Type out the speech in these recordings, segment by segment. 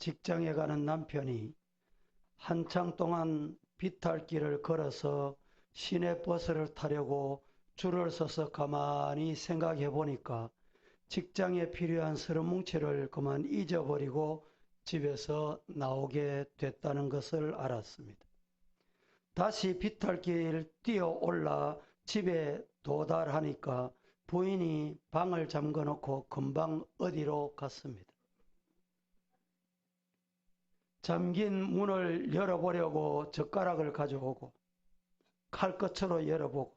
직장에 가는 남편이 한창 동안 비탈길을 걸어서 시내버스를 타려고 줄을 서서 가만히 생각해 보니까 직장에 필요한 서류뭉치를 그만 잊어버리고 집에서 나오게 됐다는 것을 알았습니다. 다시 비탈길 뛰어 올라 집에 도달하니까 부인이 방을 잠궈 놓고 금방 어디로 갔습니다. 잠긴 문을 열어보려고 젓가락을 가져오고 칼끝으로 열어보고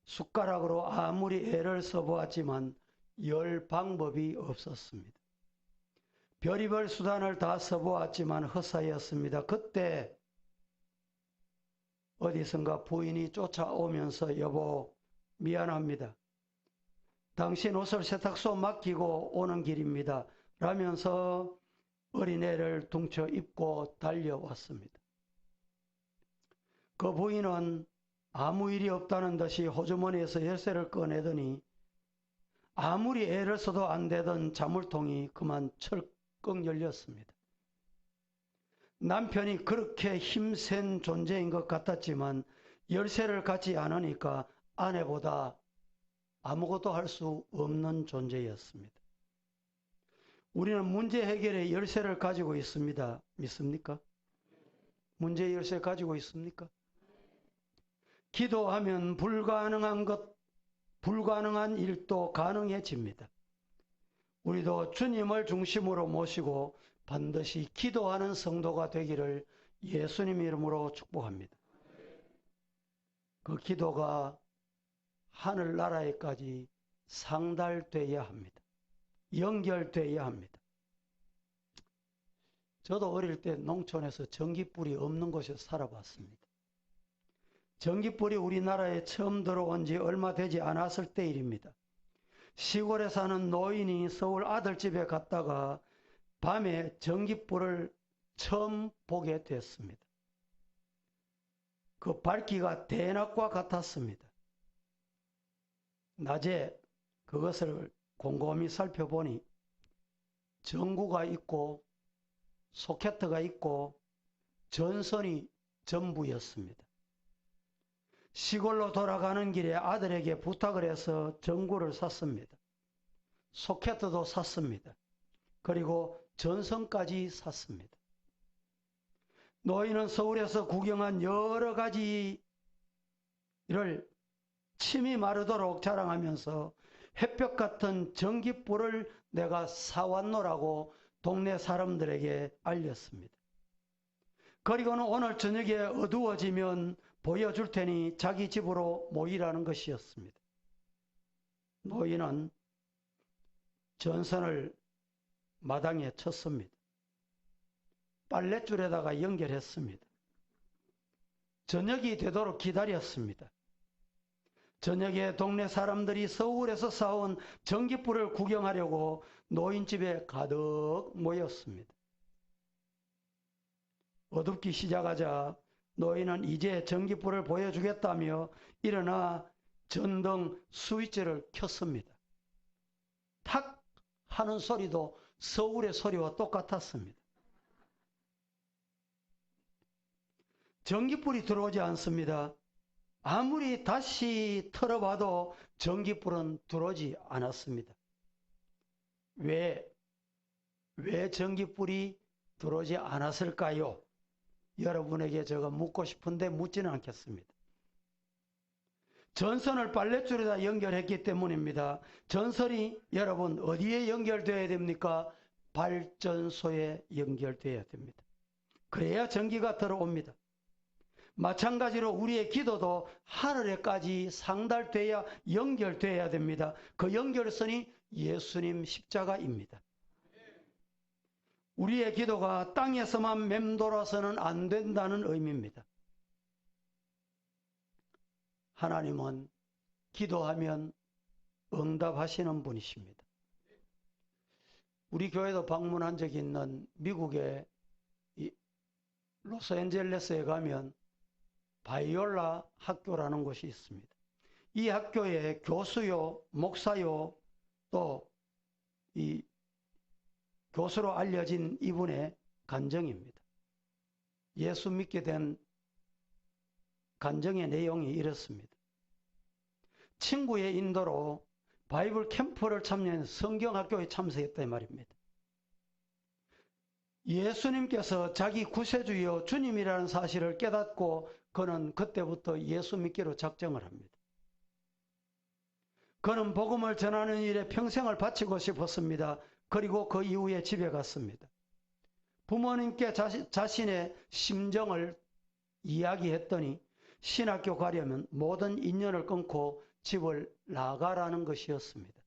숟가락으로 아무리 애를 써보았지만 열 방법이 없었습니다. 별의별 수단을 다 써보았지만 헛사였습니다. 그때 어디선가 부인이 쫓아오면서 여보 미안합니다. 당신 옷을 세탁소 맡기고 오는 길입니다. 라면서 어린애를 둥쳐 입고 달려왔습니다. 그 부인은 아무 일이 없다는 듯이 호주머니에서 열쇠를 꺼내더니 아무리 애를 써도 안 되던 자물통이 그만 철컥 열렸습니다. 남편이 그렇게 힘센 존재인 것 같았지만 열쇠를 갖지 않으니까 아내보다 아무것도 할 수 없는 존재였습니다. 우리는 문제 해결의 열쇠를 가지고 있습니다. 믿습니까? 문제 열쇠 가지고 있습니까? 기도하면 불가능한 일도 가능해집니다. 우리도 주님을 중심으로 모시고 반드시 기도하는 성도가 되기를 예수님 이름으로 축복합니다. 그 기도가 하늘나라에까지 상달되어야 합니다. 연결되어야 합니다. 저도 어릴 때 농촌에서 전기불이 없는 곳에서 살아봤습니다. 전기불이 우리나라에 처음 들어온 지 얼마 되지 않았을 때 일입니다. 시골에 사는 노인이 서울 아들집에 갔다가 밤에 전기불을 처음 보게 됐습니다. 그 밝기가 대낮과 같았습니다. 낮에 그것을 곰곰이 살펴보니 전구가 있고 소켓가 있고 전선이 전부였습니다. 시골로 돌아가는 길에 아들에게 부탁을 해서 전구를 샀습니다. 소켓도 샀습니다. 그리고 전선까지 샀습니다. 노인은 서울에서 구경한 여러 가지 일을 침이 마르도록 자랑하면서 햇볕 같은 전기불을 내가 사왔노라고 동네 사람들에게 알렸습니다. 그리고는 오늘 저녁에 어두워지면 보여줄 테니 자기 집으로 모이라는 것이었습니다. 노인은 전선을 마당에 쳤습니다. 빨랫줄에다가 연결했습니다. 저녁이 되도록 기다렸습니다. 저녁에 동네 사람들이 서울에서 사온 전기불을 구경하려고 노인집에 가득 모였습니다. 어둡기 시작하자 노인은 이제 전기불을 보여주겠다며 일어나 전등 스위치를 켰습니다. 탁 하는 소리도 서울의 소리와 똑같았습니다. 전기불이 들어오지 않습니다. 아무리 다시 틀어봐도 전기불은 들어오지 않았습니다. 왜 전기불이 들어오지 않았을까요? 여러분에게 제가 묻고 싶은데 묻지는 않겠습니다. 전선을 빨랫줄에다 연결했기 때문입니다. 전선이 여러분 어디에 연결되어야 됩니까? 발전소에 연결되어야 됩니다. 그래야 전기가 들어옵니다. 마찬가지로 우리의 기도도 하늘에까지 상달되어야 연결되어야 됩니다. 그 연결선이 예수님 십자가입니다. 우리의 기도가 땅에서만 맴돌아서는 안 된다는 의미입니다. 하나님은 기도하면 응답하시는 분이십니다. 우리 교회도 방문한 적이 있는 미국의 로스앤젤레스에 가면 바이올라 학교라는 곳이 있습니다. 이 학교에 교수요, 목사요, 또 이 교수로 알려진 이분의 간증입니다. 예수 믿게 된 간증의 내용이 이렇습니다. 친구의 인도로 바이블 캠프를 참여한 성경학교에 참석했다 이 말입니다. 예수님께서 자기 구세주여 주님이라는 사실을 깨닫고 그는 그때부터 예수 믿기로 작정을 합니다. 그는 복음을 전하는 일에 평생을 바치고 싶었습니다. 그리고 그 이후에 집에 갔습니다. 부모님께 자신의 심정을 이야기했더니 신학교 가려면 모든 인연을 끊고 집을 나가라는 것이었습니다.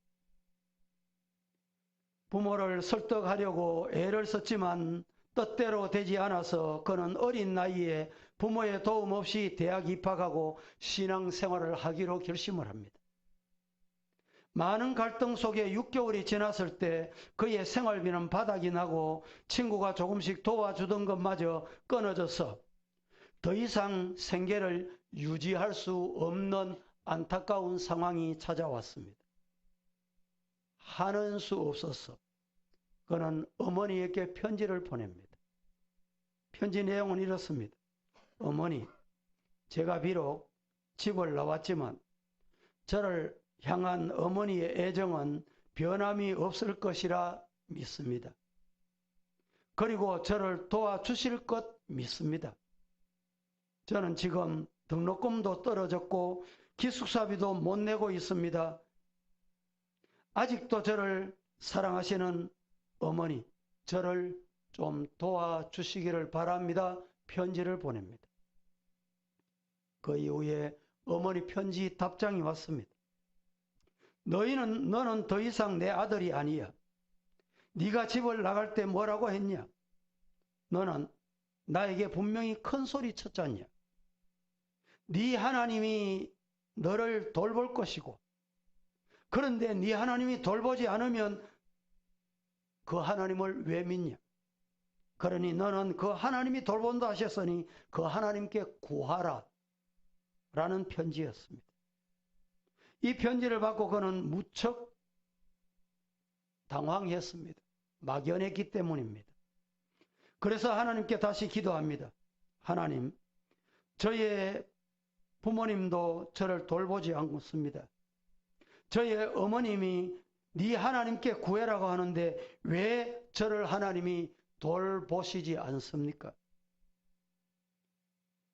부모를 설득하려고 애를 썼지만 뜻대로 되지 않아서 그는 어린 나이에 부모의 도움 없이 대학 입학하고 신앙생활을 하기로 결심을 합니다. 많은 갈등 속에 6개월이 지났을 때 그의 생활비는 바닥이 나고 친구가 조금씩 도와주던 것마저 끊어져서 더 이상 생계를 유지할 수 없는 안타까운 상황이 찾아왔습니다. 하는 수 없어서 그는 어머니에게 편지를 보냅니다. 편지 내용은 이렇습니다. 어머니, 제가 비록 집을 나왔지만 저를 향한 어머니의 애정은 변함이 없을 것이라 믿습니다. 그리고 저를 도와주실 것 믿습니다. 저는 지금 등록금도 떨어졌고 기숙사비도 못 내고 있습니다. 아직도 저를 사랑하시는 어머니, 저를 좀 도와주시기를 바랍니다. 편지를 보냅니다. 그 이후에 어머니 편지 답장이 왔습니다. 너는 더 이상 내 아들이 아니야. 네가 집을 나갈 때 뭐라고 했냐? 너는 나에게 분명히 큰 소리 쳤잖냐? 네 하나님이 너를 돌볼 것이고, 그런데 네 하나님이 돌보지 않으면 그 하나님을 왜 믿냐? 그러니 너는 그 하나님이 돌본다 하셨으니 그 하나님께 구하라 라는 편지였습니다. 이 편지를 받고 그는 무척 당황했습니다. 막연했기 때문입니다. 그래서 하나님께 다시 기도합니다. 하나님, 저의 부모님도 저를 돌보지 않습니다. 저의 어머님이 네 하나님께 구해라고 하는데 왜 저를 하나님이 돌보시지 않습니까?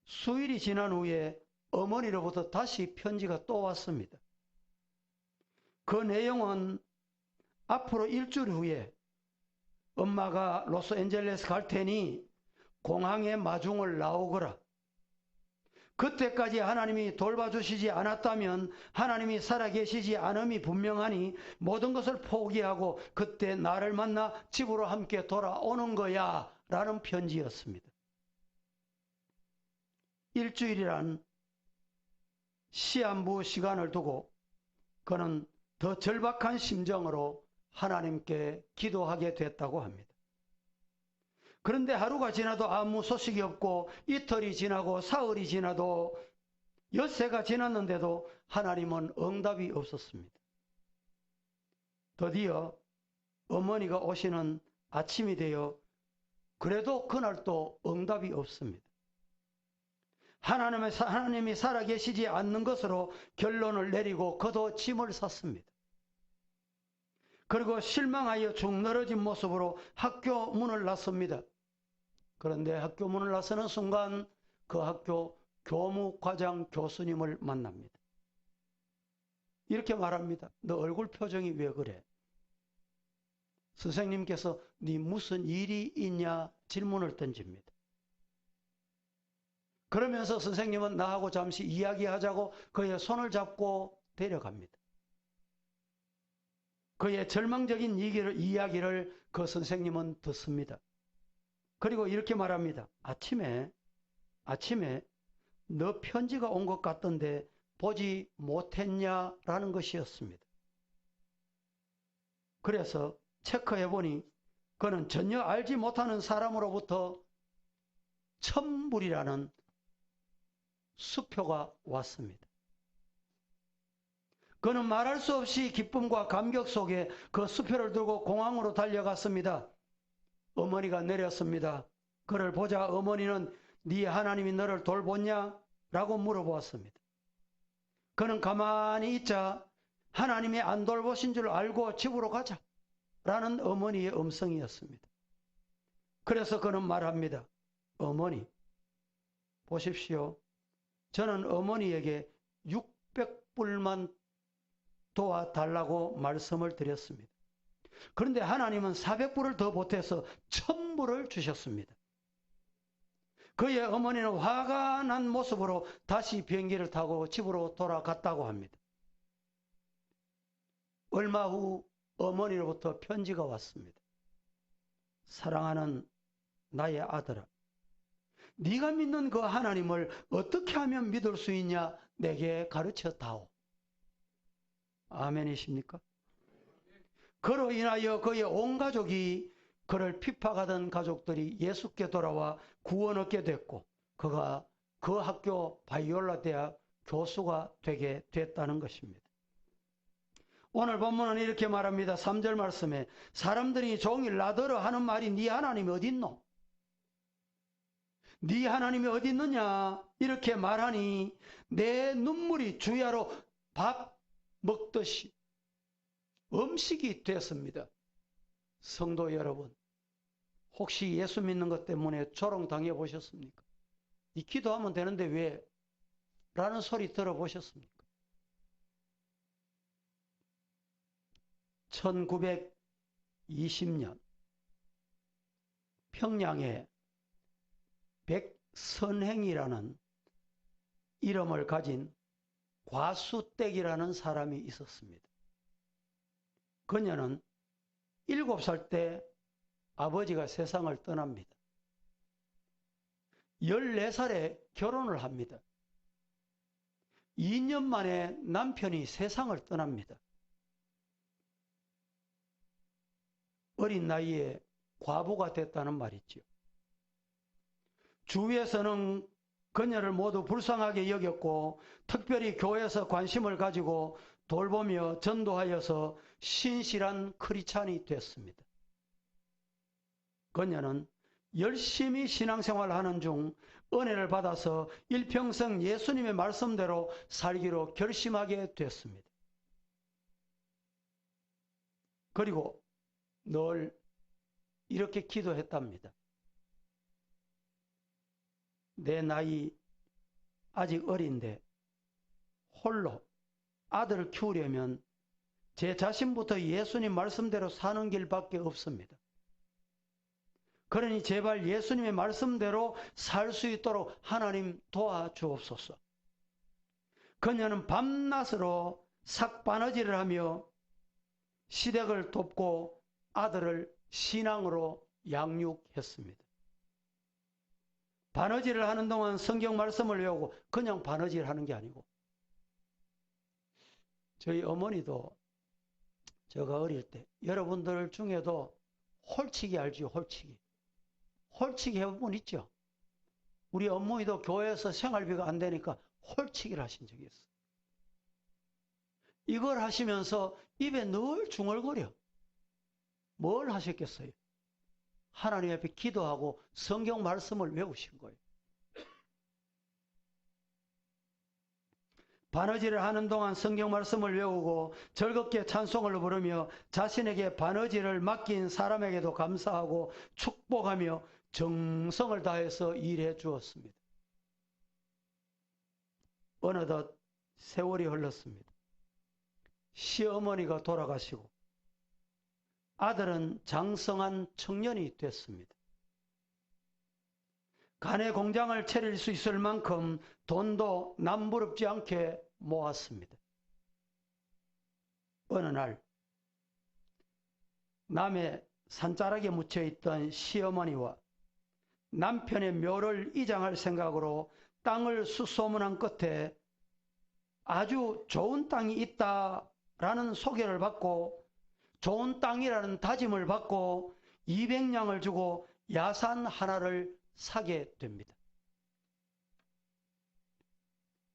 수일이 지난 후에 어머니로부터 다시 편지가 또 왔습니다. 그 내용은 앞으로 일주일 후에 엄마가 로스앤젤레스 갈 테니 공항에 마중을 나오거라. 그때까지 하나님이 돌봐주시지 않았다면 하나님이 살아계시지 않음이 분명하니 모든 것을 포기하고 그때 나를 만나 집으로 함께 돌아오는 거야 라는 편지였습니다. 일주일이란 시한부 시간을 두고 그는 더 절박한 심정으로 하나님께 기도하게 됐다고 합니다. 그런데 하루가 지나도 아무 소식이 없고 이틀이 지나고 사흘이 지나도 엿새가 지났는데도 하나님은 응답이 없었습니다. 드디어 어머니가 오시는 아침이 되어 그래도 그날도 응답이 없습니다. 하나님이 살아계시지 않는 것으로 결론을 내리고 그도 짐을 쌌습니다. 그리고 실망하여 죽 늘어진 모습으로 학교 문을 나섭니다. 그런데 학교 문을 나서는 순간 그 학교 교무과장 교수님을 만납니다. 이렇게 말합니다. 너 얼굴 표정이 왜 그래? 선생님께서 네 무슨 일이 있냐 질문을 던집니다. 그러면서 선생님은 나하고 잠시 이야기하자고 그의 손을 잡고 데려갑니다. 그의 절망적인 이야기를 그 선생님은 듣습니다. 그리고 이렇게 말합니다. 아침에 너 편지가 온 것 같던데 보지 못했냐라는 것이었습니다. 그래서 체크해보니 그는 전혀 알지 못하는 사람으로부터 천불이라는 수표가 왔습니다. 그는 말할 수 없이 기쁨과 감격 속에 그 수표를 들고 공항으로 달려갔습니다. 어머니가 내렸습니다. 그를 보자 어머니는 네 하나님이 너를 돌보냐? 라고 물어보았습니다. 그는 가만히 있자 하나님이 안 돌보신 줄 알고 집으로 가자 라는 어머니의 음성이었습니다. 그래서 그는 말합니다. 어머니, 보십시오. 저는 어머니에게 600불만 도와달라고 말씀을 드렸습니다. 그런데 하나님은 400불을 더 보태서 1000불을 주셨습니다. 그의 어머니는 화가 난 모습으로 다시 비행기를 타고 집으로 돌아갔다고 합니다. 얼마 후 어머니로부터 편지가 왔습니다. 사랑하는 나의 아들아, 네가 믿는 그 하나님을 어떻게 하면 믿을 수 있냐? 내게 가르쳐 다오. 아멘이십니까? 그로 인하여 그의 온 가족이, 그를 핍박하던 가족들이 예수께 돌아와 구원 얻게 됐고 그가 그 학교 바이올라 대학 교수가 되게 됐다는 것입니다. 오늘 본문은 이렇게 말합니다. 3절 말씀에 사람들이 종일 나더러 하는 말이 네 하나님이 어디 있노? 네 하나님이 어디 있느냐? 이렇게 말하니 내 눈물이 주야로 밥 먹듯이 음식이 됐습니다. 성도 여러분, 혹시 예수 믿는 것 때문에 조롱당해 보셨습니까? 이 기도하면 되는데 왜? 라는 소리 들어보셨습니까? 1920년 평양에 백선행이라는 이름을 가진 과수댁이라는 사람이 있었습니다. 그녀는 7살 때 아버지가 세상을 떠납니다. 14살에 결혼을 합니다. 2년 만에 남편이 세상을 떠납니다. 어린 나이에 과부가 됐다는 말이죠. 주위에서는 그녀를 모두 불쌍하게 여겼고 특별히 교회에서 관심을 가지고 돌보며 전도하여서 신실한 크리스찬이 됐습니다. 그녀는 열심히 신앙생활을 하는 중 은혜를 받아서 일평생 예수님의 말씀대로 살기로 결심하게 됐습니다. 그리고 늘 이렇게 기도했답니다. 내 나이 아직 어린데 홀로 아들을 키우려면 제 자신부터 예수님 말씀대로 사는 길밖에 없습니다. 그러니 제발 예수님의 말씀대로 살 수 있도록 하나님 도와주옵소서. 그녀는 밤낮으로 삭바느질을 하며 시댁을 돕고 아들을 신앙으로 양육했습니다. 바느질을 하는 동안 성경 말씀을 외우고 그냥 바느질 하는 게 아니고, 저희 어머니도 제가 어릴 때, 여러분들 중에도 홀치기 알죠? 홀치기. 홀치기 해본 분 있죠? 우리 어머니도 교회에서 생활비가 안 되니까 홀치기를 하신 적이 있어요. 이걸 하시면서 입에 늘 중얼거려. 뭘 하셨겠어요? 하나님 앞에 기도하고 성경 말씀을 외우신 거예요. 바느질을 하는 동안 성경 말씀을 외우고 즐겁게 찬송을 부르며 자신에게 바느질을 맡긴 사람에게도 감사하고 축복하며 정성을 다해서 일해 주었습니다. 어느덧 세월이 흘렀습니다. 시어머니가 돌아가시고 아들은 장성한 청년이 됐습니다. 가내 공장을 차릴 수 있을 만큼 돈도 남부럽지 않게 모았습니다. 어느 날 남해 산자락에 묻혀있던 시어머니와 남편의 묘를 이장할 생각으로 땅을 수소문한 끝에 아주 좋은 땅이 있다라는 소개를 받고 좋은 땅이라는 다짐을 받고 200냥을 주고 야산 하나를 사게 됩니다.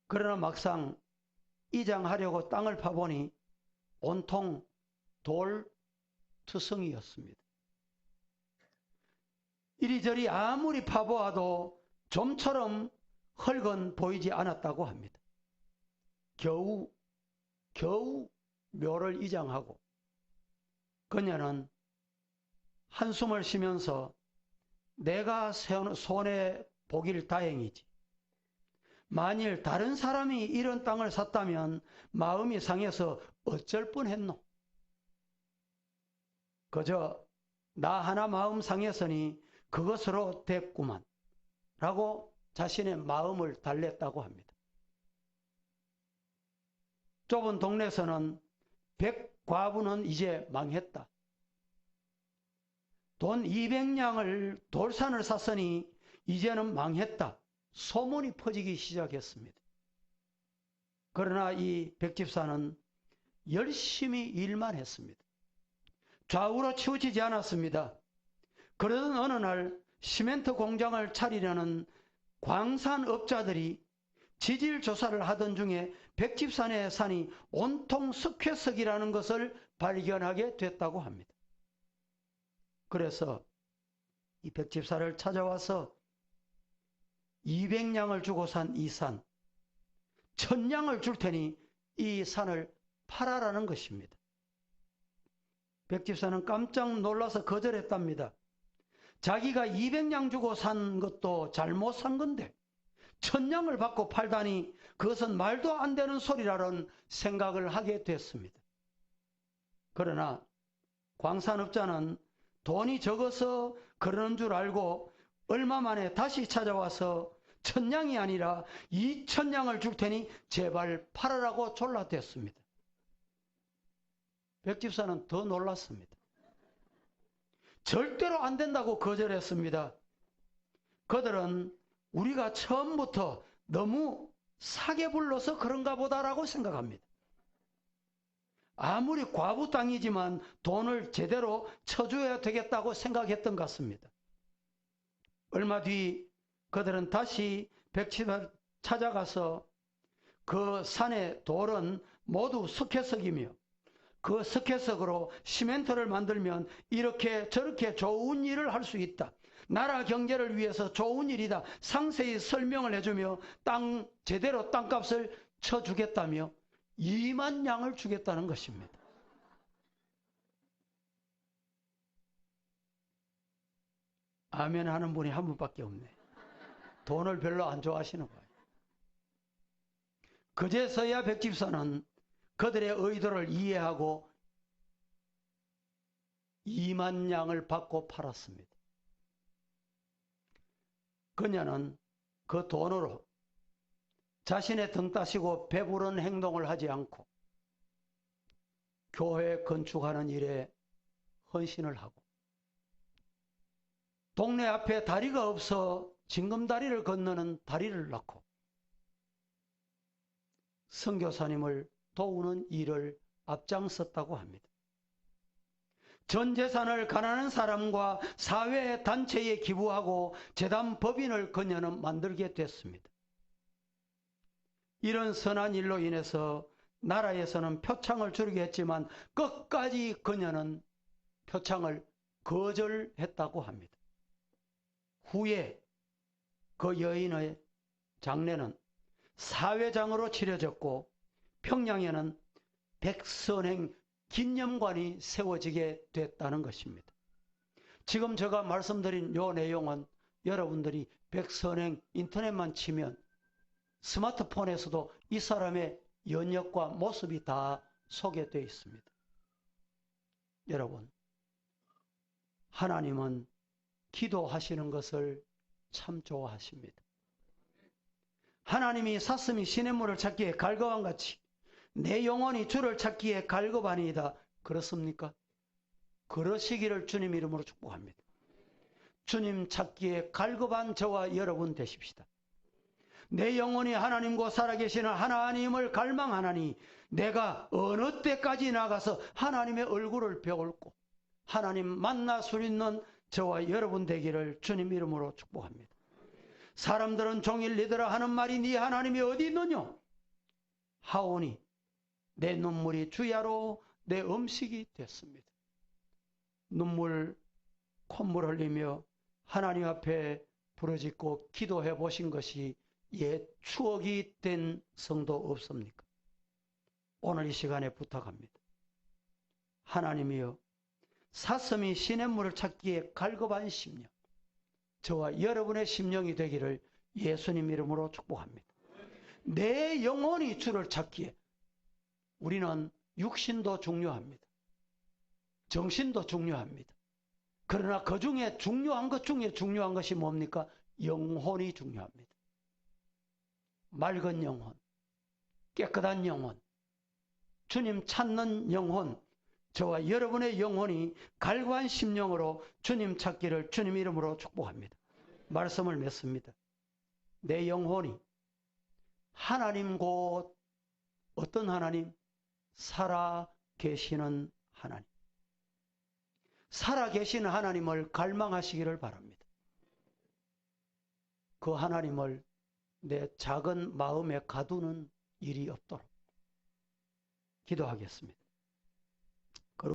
그러나 막상 이장하려고 땅을 파보니 온통 돌 투성이었습니다. 이리저리 아무리 파보아도 좀처럼 흙은 보이지 않았다고 합니다. 겨우 묘를 이장하고 그녀는 한숨을 쉬면서 내가 손에 보길 다행이지. 만일 다른 사람이 이런 땅을 샀다면 마음이 상해서 어쩔 뻔했노. 그저 나 하나 마음 상했으니 그것으로 됐구만 라고 자신의 마음을 달랬다고 합니다. 좁은 동네에서는 백과부는 이제 망했다. 돈 200냥을 돌산을 샀으니 이제는 망했다. 소문이 퍼지기 시작했습니다. 그러나 이 백집사는 열심히 일만 했습니다. 좌우로 치우치지 않았습니다. 그러던 어느 날 시멘트 공장을 차리려는 광산업자들이 지질 조사를 하던 중에 백집산의 산이 온통 석회석이라는 것을 발견하게 됐다고 합니다. 그래서 이 백집사를 찾아와서 200냥을 주고 산 이 산, 1000냥을 줄 테니 이 산을 팔아라는 것입니다. 백집사는 깜짝 놀라서 거절했답니다. 자기가 200냥 주고 산 것도 잘못 산 건데 1000냥을 받고 팔다니 그것은 말도 안 되는 소리라는 생각을 하게 됐습니다. 그러나 광산업자는 돈이 적어서 그러는 줄 알고 얼마 만에 다시 찾아와서 1000냥이 아니라 2000냥을 줄 테니 제발 팔아라고 졸라댔습니다. 백집사는 더 놀랐습니다. 절대로 안 된다고 거절했습니다. 그들은 우리가 처음부터 너무 사게 불러서 그런가 보다라고 생각합니다. 아무리 과부 땅이지만 돈을 제대로 쳐줘야 되겠다고 생각했던 것 같습니다. 얼마 뒤 그들은 다시 백집사를 찾아가서 그 산의 돌은 모두 석회석이며 그 석회석으로 시멘트를 만들면 이렇게 저렇게 좋은 일을 할 수 있다. 나라 경제를 위해서 좋은 일이다. 상세히 설명을 해주며 제대로 땅값을 쳐주겠다며 20,000냥을 주겠다는 것입니다. 아멘 하는 분이 한 분밖에 없네. 돈을 별로 안 좋아하시는 거예요. 그제서야 백집사는 그들의 의도를 이해하고 20,000냥을 받고 팔았습니다. 그녀는 그 돈으로 자신의 등 따시고 배부른 행동을 하지 않고 교회 건축하는 일에 헌신을 하고 동네 앞에 다리가 없어 징검다리를 건너는 다리를 낳고 선교사님을 도우는 일을 앞장섰다고 합니다. 전 재산을 가난한 사람과 사회 단체에 기부하고 재단 법인을 그녀는 만들게 됐습니다. 이런 선한 일로 인해서 나라에서는 표창을 주기로 했지만 끝까지 그녀는 표창을 거절했다고 합니다. 후에 그 여인의 장례는 사회장으로 치러졌고 평양에는 백선행 기념관이 세워지게 됐다는 것입니다. 지금 제가 말씀드린 이 내용은 여러분들이 백선행 인터넷만 치면 스마트폰에서도 이 사람의 연역과 모습이 다 소개되어 있습니다. 여러분, 하나님은 기도하시는 것을 참 좋아하십니다. 하나님이 사슴이 시냇물을 찾기에 갈급한 같이 내 영혼이 주를 찾기에 갈급하니이다. 그렇습니까? 그러시기를 주님 이름으로 축복합니다. 주님 찾기에 갈급한 저와 여러분 되십시다. 내 영혼이 하나님과 살아계시는 하나님을 갈망하나니 내가 어느 때까지 나가서 하나님의 얼굴을 배울고 하나님 만나 수 있는 저와 여러분 되기를 주님 이름으로 축복합니다. 사람들은 종일 니들아 하는 말이 네 하나님이 어디 있느냐 하오니 내 눈물이 주야로 내 음식이 됐습니다. 콧물 흘리며 하나님 앞에 부르짖고 기도해 보신 것이 옛 추억이 된 성도 없습니까? 오늘 이 시간에 부탁합니다. 하나님이여, 사슴이 시냇물을 찾기에 갈급한 심령, 저와 여러분의 심령이 되기를 예수님 이름으로 축복합니다. 내 영혼이 주를 찾기에 우리는 육신도 중요합니다. 정신도 중요합니다. 그러나 그 중에 중요한 것 중에 중요한 것이 뭡니까? 영혼이 중요합니다. 맑은 영혼, 깨끗한 영혼, 주님 찾는 영혼, 저와 여러분의 영혼이 갈구한 심령으로 주님 찾기를 주님 이름으로 축복합니다. 말씀을 맺습니다. 내 영혼이 하나님 곧 어떤 하나님? 살아 계시는 하나님. 살아 계시는 하나님을 갈망하시기를 바랍니다. 그 하나님을 내 작은 마음에 가두는 일이 없도록 기도하겠습니다.